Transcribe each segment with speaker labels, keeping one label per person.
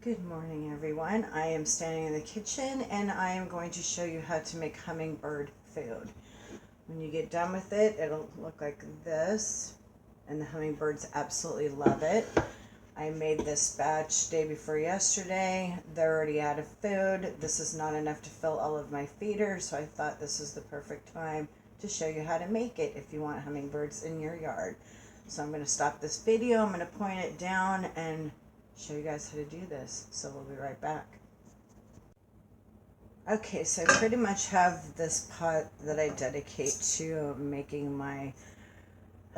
Speaker 1: Good morning, everyone. I am standing in the kitchen and I am going to show you how to make hummingbird food. When you get done with it, it'll look like this, and the hummingbirds absolutely love it. I made this batch day before yesterday. They're already out of food. This is not enough to fill all of my feeders, so I thought this is the perfect time to show you how to make it if you want hummingbirds in your yard. So I'm going to stop this video. I'm going to point it down and show you guys how to do this. So we'll be right back. Okay, so I pretty much have this pot that I dedicate to making my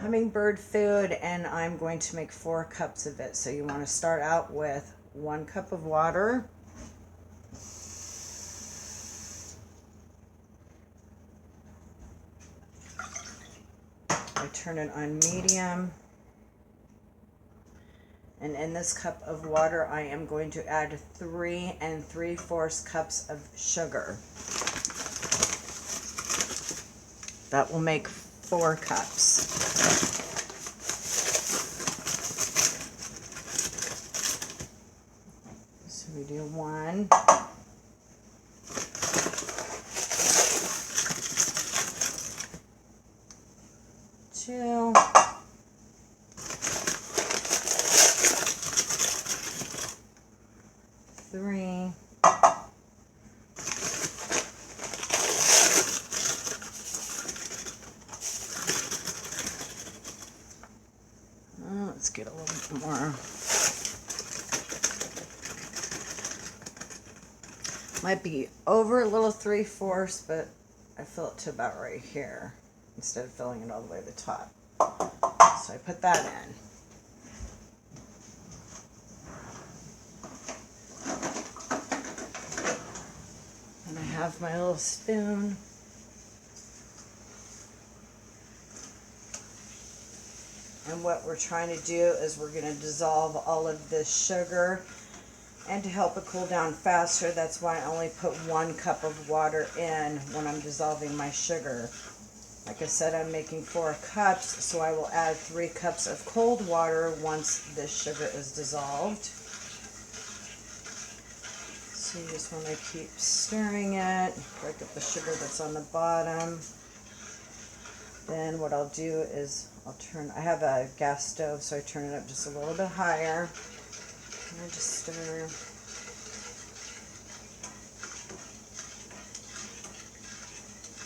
Speaker 1: hummingbird food, and I'm going to make 4 cups of it. So you want to start out with 1 cup of water. I turn it on medium. And in this cup of water, I am going to add 3 3/4 cups of sugar. That will make 4 cups. So we do 1. 2. 3. 4. Let's get a little bit more. Might be over a little 3/4, but I fill it to about right here instead of filling it all the way to the top. So I put that in. And I have my little spoon. And what we're trying to do is we're going to dissolve all of this sugar. And to help it cool down faster, that's why I only put 1 cup of water in when I'm dissolving my sugar. Like I said, I'm making 4 cups, so I will add 3 cups of cold water once this sugar is dissolved. So you just want to keep stirring it, break up the sugar that's on the bottom. Then what I'll do is I have a gas stove, so I turn it up just a little bit higher. And I just stir.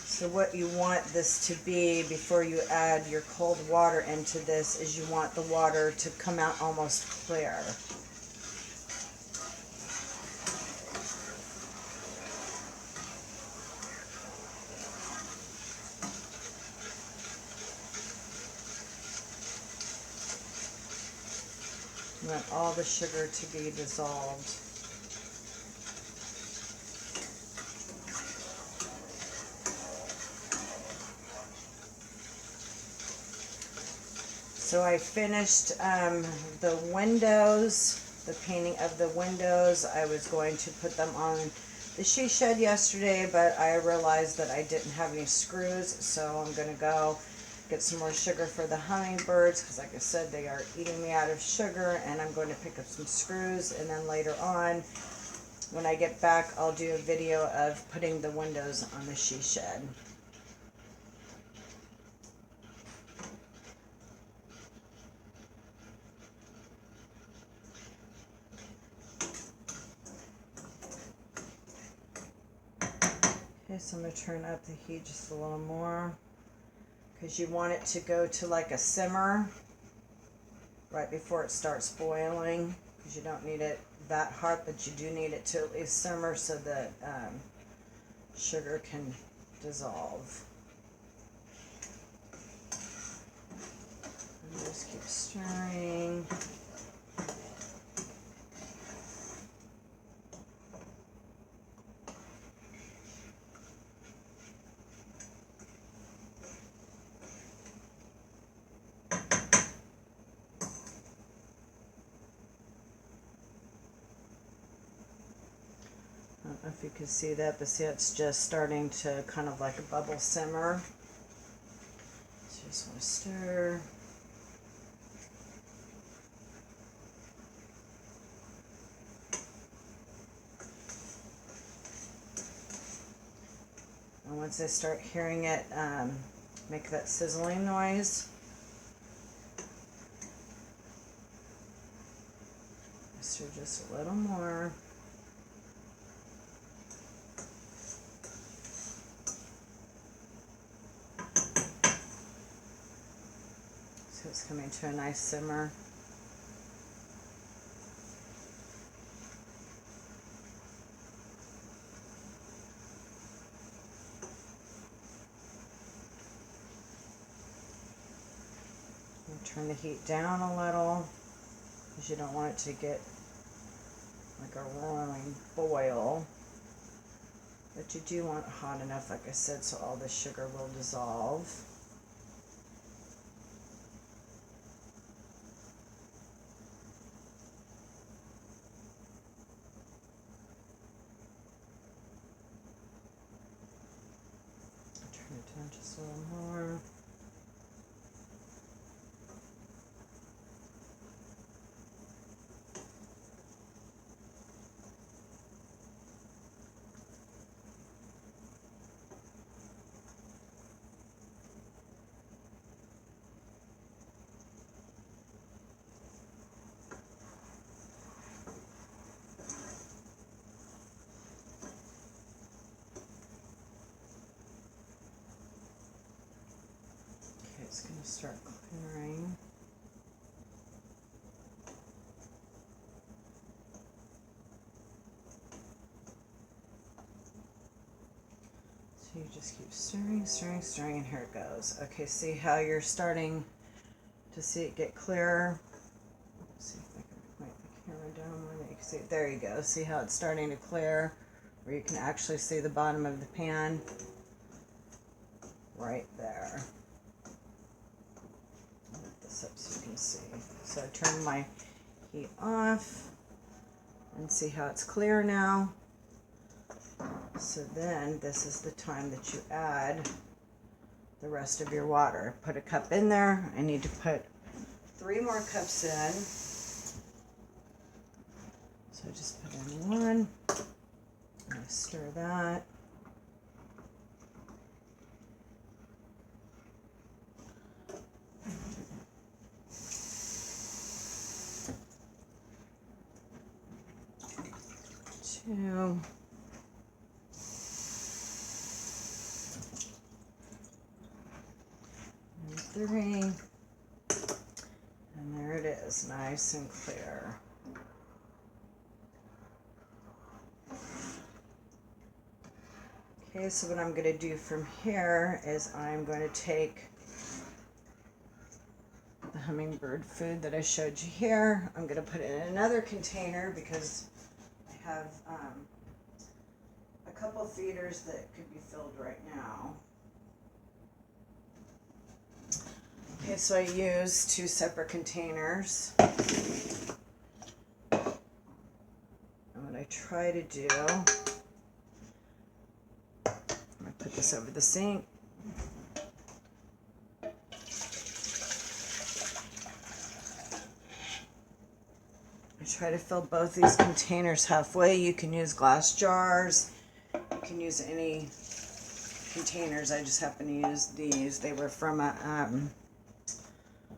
Speaker 1: So what you want this to be before you add your cold water into this is you want the water to come out almost clear. You want all the sugar to be dissolved. So I finished the windows, the painting of the windows. I was going to put them on the she shed yesterday, but I realized that I didn't have any screws, so I'm going to go get some more sugar for the hummingbirds, because like I said, they are eating me out of sugar, and I'm going to pick up some screws, and then later on, when I get back, I'll do a video of putting the windows on the she shed. Okay, so I'm going to turn up the heat just a little more, because you want it to go to like a simmer right before it starts boiling, because you don't need it that hot, but you do need it to at least simmer so that sugar can dissolve. And just keep stirring. I don't know if you can see that, but see it's just starting to kind of like a bubble simmer. So you just want to stir. once I start hearing it make that sizzling noise, stir just a little more. So it's coming to a nice simmer. Turn the heat down a little because you don't want it to get like a roaring boil, but you do want it hot enough, like I said, so all the sugar will dissolve. Turn it down just a little more. It's going to start clearing. So you just keep stirring, stirring, stirring, and here it goes. Okay, see how you're starting to see it get clearer? Let's see if I can point the camera down more. You can see it. There you go. See how it's starting to clear, where you can actually see the bottom of the pan right there. Up so you can see. So I turn my heat off and see how it's clear now. So then this is the time that you add the rest of your water. Put a cup in there. I need to put 3 more cups in. So I just put in 1 and I stir that. Two. And 3. And there it is, nice and clear. Okay, so what I'm going to do from here is I'm going to take the hummingbird food that I showed you here. I'm going to put it in another container because I have a couple feeders that could be filled right now. Okay, so I use 2 separate containers. And what I try to do, I'm going to put this over the sink. I try to fill both these containers halfway. You can use glass jars. You can use any containers. I just happen to use these. They were from a,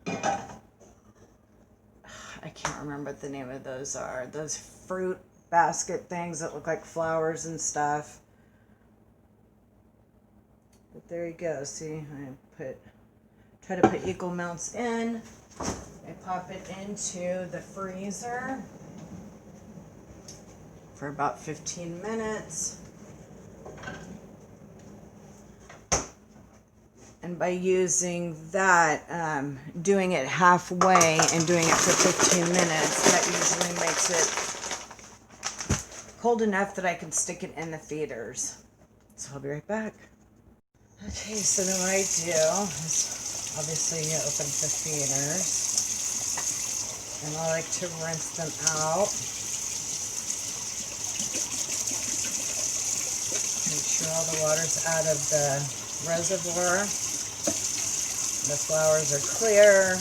Speaker 1: I can't remember what the name of those are. Those fruit basket things that look like flowers and stuff. But there you go. See, I try to put equal amounts in. I pop it into the freezer for about 15 minutes. And by using that, doing it halfway and doing it for 15 minutes, that usually makes it cold enough that I can stick it in the feeders. So I'll be right back. Okay, so then what I do is obviously you open the feeders. And I like to rinse them out. Make sure all the water's out of the reservoir. The flowers are clear.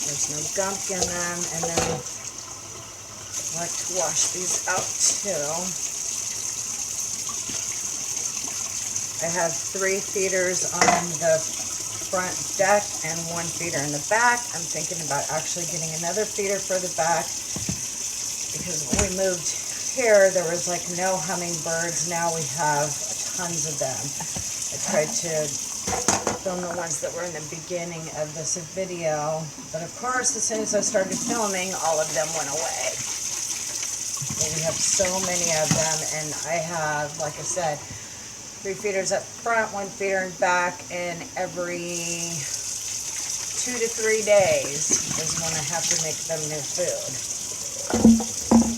Speaker 1: There's no gunk in them. And then I like to wash these out too. I have 3 feeders on the front deck and 1 feeder in the back. I'm thinking about actually getting another feeder for the back because when we moved here, there was like no hummingbirds. Now we have tons of them. I tried to film the ones that were in the beginning of this video, but of course, as soon as I started filming, all of them went away. And we have so many of them, and I have, like I said, 3 feeders up front, 1 feeder in back, and every 2 to 3 days is when I have to make them new food.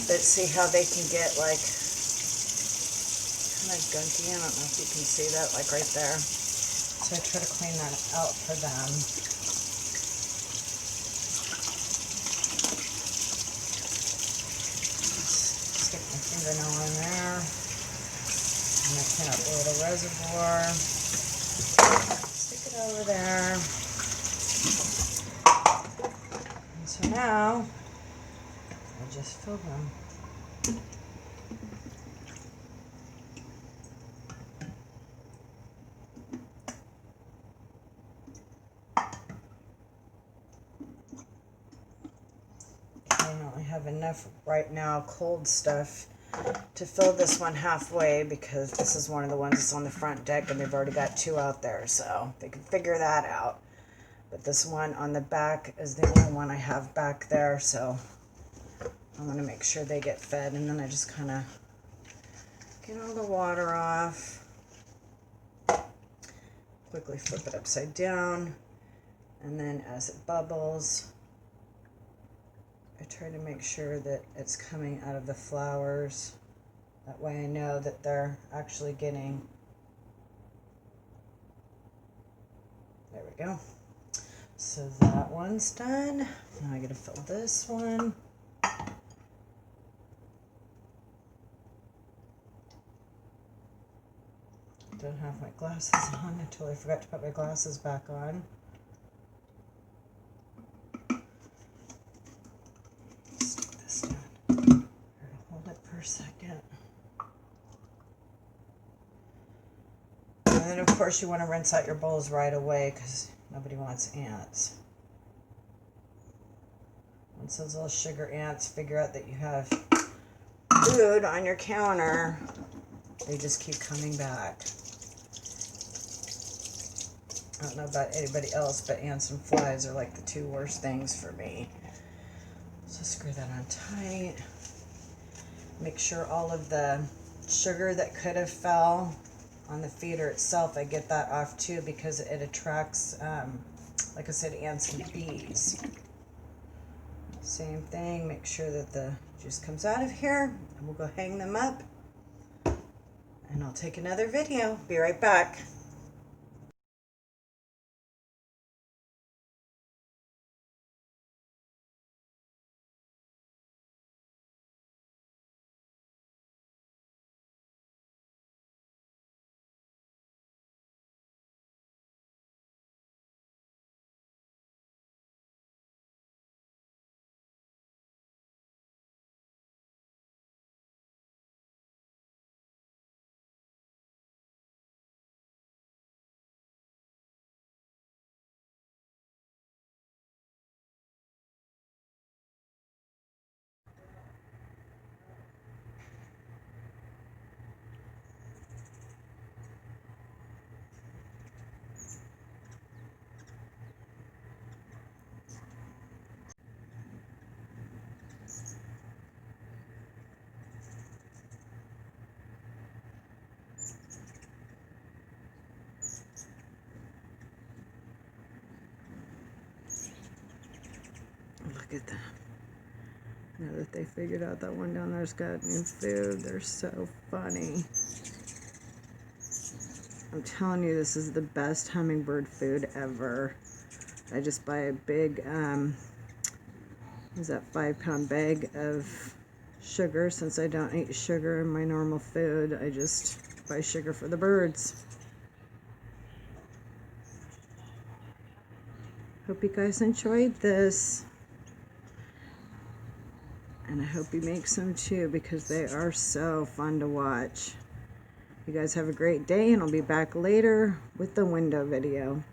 Speaker 1: Let's see how they can get like kind of gunky. I don't know if you can see that, like right there. So I try to clean that out for them. Stick my fingernail in there. I'm going to clean up a little reservoir. Stick it over there. And so now, I'll just fill them. I have enough right now cold stuff to fill this one halfway because this is one of the ones that's on the front deck and they've already got 2 out there, so they can figure that out. But this one on the back is the only one I have back there, so I want to make sure they get fed. And then I just kind of get all the water off, quickly flip it upside down, and then as it bubbles, I try to make sure that it's coming out of the flowers. That way I know that they're actually getting, there we go. So that one's done. Now I gotta fill this one. Don't have my glasses on. I totally forgot to put my glasses back on. For a second. And then of course you want to rinse out your bowls right away because nobody wants ants. Once those little sugar ants figure out that you have food on your counter, they just keep coming back. I don't know about anybody else, but ants and flies are like the 2 worst things for me. So screw that on tight. Make sure all of the sugar that could have fell on the feeder itself, I get that off too because it attracts, like I said, ants and bees. Same thing, make sure that the juice comes out of here, and we'll go hang them up, and I'll take another video. Be right back. Look at them. Now that they figured out that one down there's got new food, they're so funny. I'm telling you, this is the best hummingbird food ever. I just buy a big, is that 5-pound bag of sugar. Since I don't eat sugar in my normal food, I just buy sugar for the birds. Hope you guys enjoyed this. And I hope you make some too because they are so fun to watch. You guys have a great day, and I'll be back later with the window video.